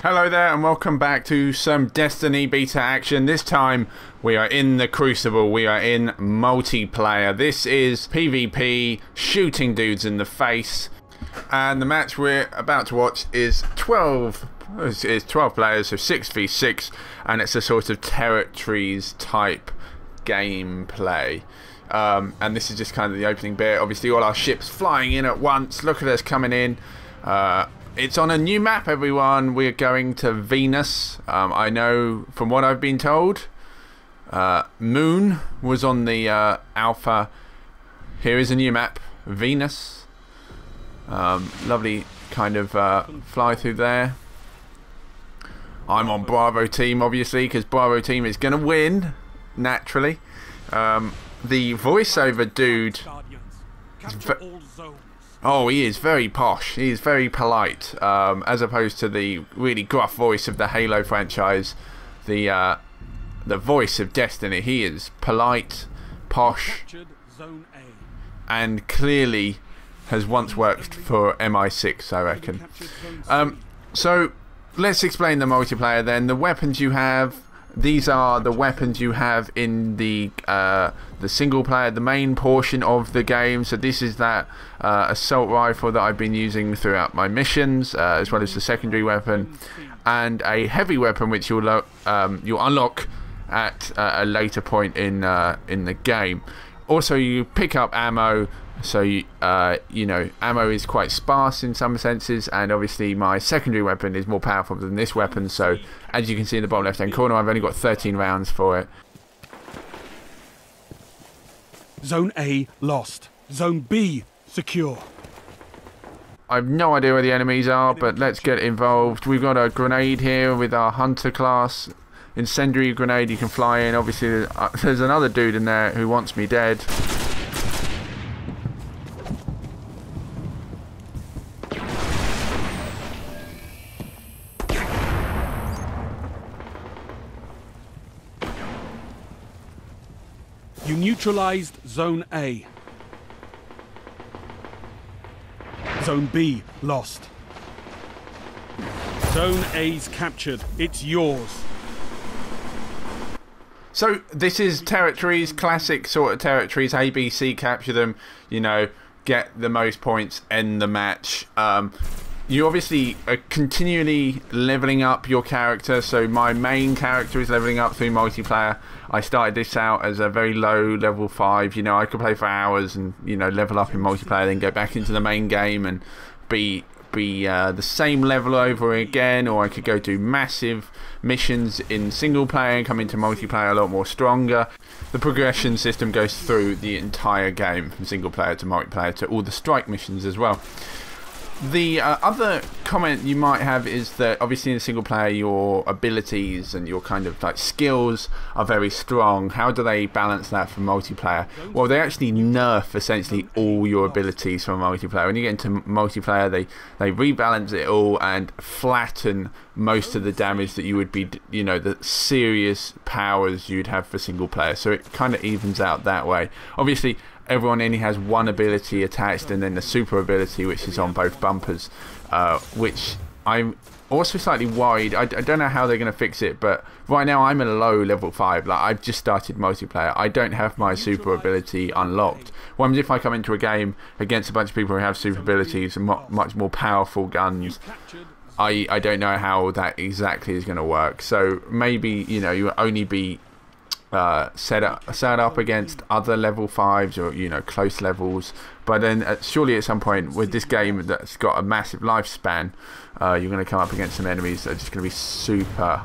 Hello there and welcome back to some Destiny beta action. This time we are in the Crucible, we are in multiplayer. This is PvP, shooting dudes in the face. And the match we're about to watch is 12 players, so 6v6, and it's a sort of territories type gameplay. And this is just kind of the opening bit. Obviously all our ships flying in at once. Look at us coming in. It's on a new map, everyone. We're going to Venus. I know from what I've been told, Moon was on the alpha. Here is a new map, Venus. Lovely kind of fly through there. I'm on Bravo team, obviously, because Bravo team is going to win, naturally. The voiceover dude... Oh, he is very posh. He is very polite, as opposed to the really gruff voice of the Halo franchise. The voice of Destiny. He is polite, posh, and clearly has once worked for MI6, I reckon. So let's explain the multiplayer then. The weapons you have. These are the weapons you have in the single player, the main portion of the game. So this is that assault rifle that I've been using throughout my missions, as well as the secondary weapon, and a heavy weapon which you'll unlock at a later point in the game. Also, you pick up ammo. So you know, ammo is quite sparse in some senses, and obviously my secondary weapon is more powerful than this weapon. So as you can see in the bottom left hand corner, I've only got 13 rounds for it. Zone A lost. Zone B secure. I've no idea where the enemies are, but let's get involved. We've got a grenade here with our hunter class incendiary grenade. You can fly in. Obviously there's another dude in there who wants me dead. You neutralized Zone A. Zone B lost. Zone A's captured. It's yours. So this is territories, classic sort of territories. ABC, capture them, you know, get the most points, end the match. You obviously are continually leveling up your character. So my main character is leveling up through multiplayer. I started this out as a very low level 5. You know, I could play for hours and, you know, level up in multiplayer, then go back into the main game and be the same level over again, or I could go do massive missions in single player and come into multiplayer a lot more stronger. The progression system goes through the entire game, from single player to multiplayer to all the strike missions as well. The other comment you might have is that obviously in a single player your abilities and your kind of like skills are very strong. How do they balance that for multiplayer? Well, they actually nerf essentially all your abilities from multiplayer. When you get into multiplayer, they rebalance it all and flatten most of the damage that you would be, you know, the serious powers you'd have for single player. So it kind of evens out that way. Obviously everyone only has one ability attached, and then the super ability, which is on both bumpers, which I'm also slightly worried. I don't know how they're going to fix it, but right now I'm at a low level 5. Like, I've just started multiplayer. I don't have my super ability unlocked. What happens if I come into a game against a bunch of people who have super abilities and much more powerful guns? I don't know how that exactly is going to work. So maybe, you know, you only be set up against other level 5s, or, you know, close levels. But then surely at some point with this game that's got a massive lifespan, you're going to come up against some enemies that are just going to be super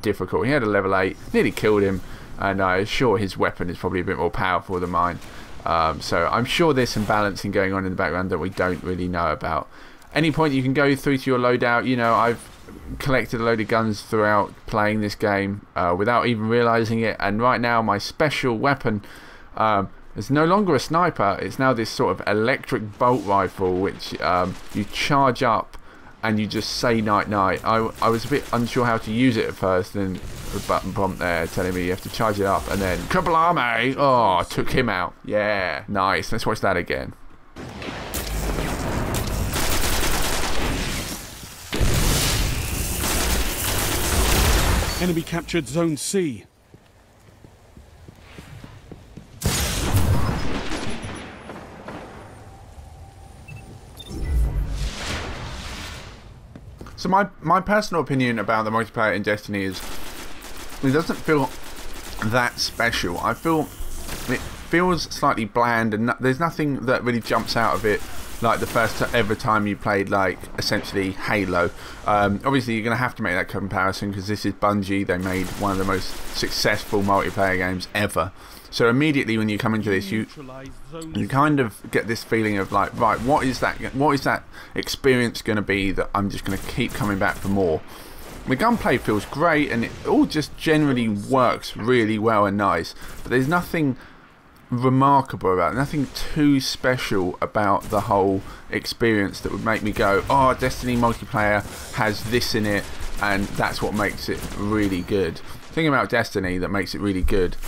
difficult. He had a level 8, nearly killed him, and I'm sure his weapon is probably a bit more powerful than mine. So I'm sure there's some balancing going on in the background that we don't really know about. Any point you can go through to your loadout. You know, I've collected a load of guns throughout playing this game without even realizing it, and right now my special weapon is no longer a sniper. It's now this sort of electric bolt rifle, which you charge up and you just say night night. I was a bit unsure how to use it at first, and a button prompt there telling me you have to charge it up, and then kablame! Oh, took him out. Yeah, nice. Let's watch that again. Enemy captured Zone C. So my personal opinion about the multiplayer in Destiny is it doesn't feel that special. I feel it feels slightly bland, and there's nothing that really jumps out of it like the first ever time you played, like, essentially Halo. Obviously you're going to have to make that comparison because this is Bungie. They made one of the most successful multiplayer games ever. So immediately when you come into this, you kind of get this feeling of like, right, what is that experience going to be that I'm just going to keep coming back for more? The gunplay feels great, and it all just generally works really well and nice, but there's nothing remarkable about it, nothing too special about the whole experience that would make me go, oh, Destiny multiplayer has this in it, and that's what makes it really good. The thing about Destiny that makes it really good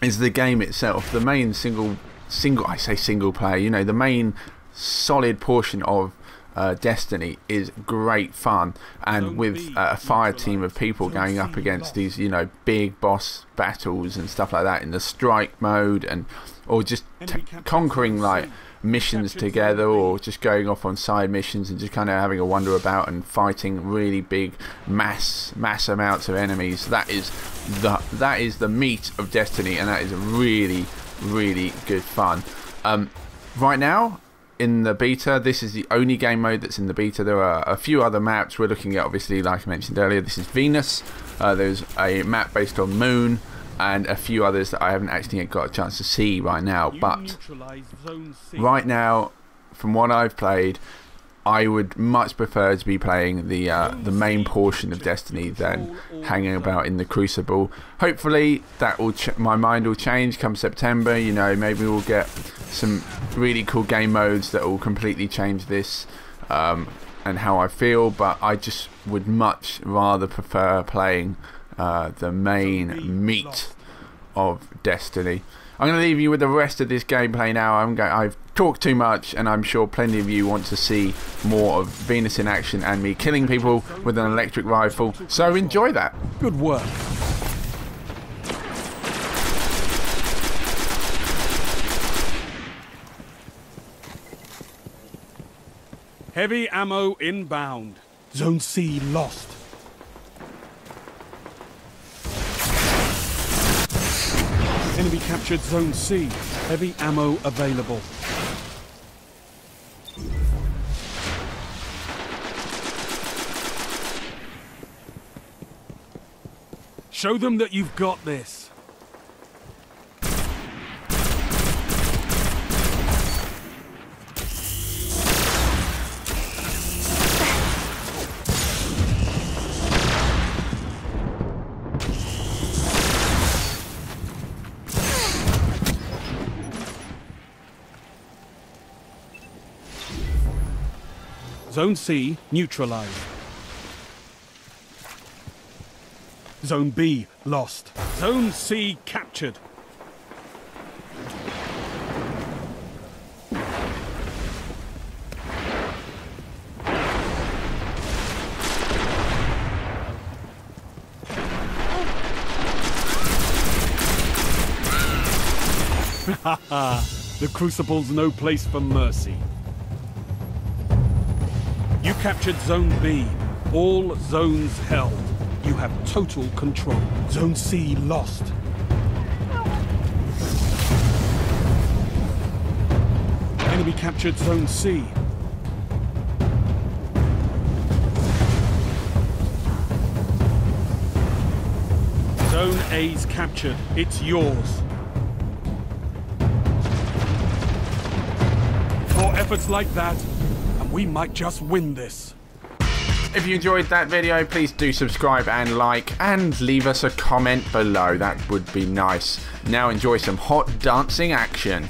is the game itself. The main single player, you know, the main solid portion of Destiny is great fun, and with a fire team of people going up against these, you know, big boss battles and stuff like that in the strike mode, and or just conquering like missions together, or just going off on side missions and just kind of having a wander about and fighting really big mass amounts of enemies. That is the meat of Destiny, and that is really good fun. Right now in the beta, this is the only game mode that's in the beta. There are a few other maps we're looking at, obviously, like I mentioned earlier. This is Venus. There's a map based on Moon, and a few others that I haven't actually yet got a chance to see right now. But right now, from what I've played, I would much prefer to be playing the main portion of Destiny than hanging about in the Crucible. Hopefully that will my mind will change come September. You know, maybe we'll get some really cool game modes that will completely change this and how I feel. But I just would much rather prefer playing the main meat of Destiny. I'm going to leave you with the rest of this gameplay now. I've talked too much, and I'm sure plenty of you want to see more of Venus in action and me killing people with an electric rifle. So enjoy that. Good work. Heavy ammo inbound. Zone C lost. Enemy captured Zone C. Heavy ammo available. Show them that you've got this. Zone C neutralized. Zone B lost. Zone C captured. Haha, the Crucible's no place for mercy. You captured Zone B. All zones held. You have total control. Zone C lost. Enemy captured Zone C. Zone A's captured. It's yours. More efforts like that, and we might just win this. If you enjoyed that video, please do subscribe and like, and leave us a comment below. That would be nice. Now enjoy some hot dancing action.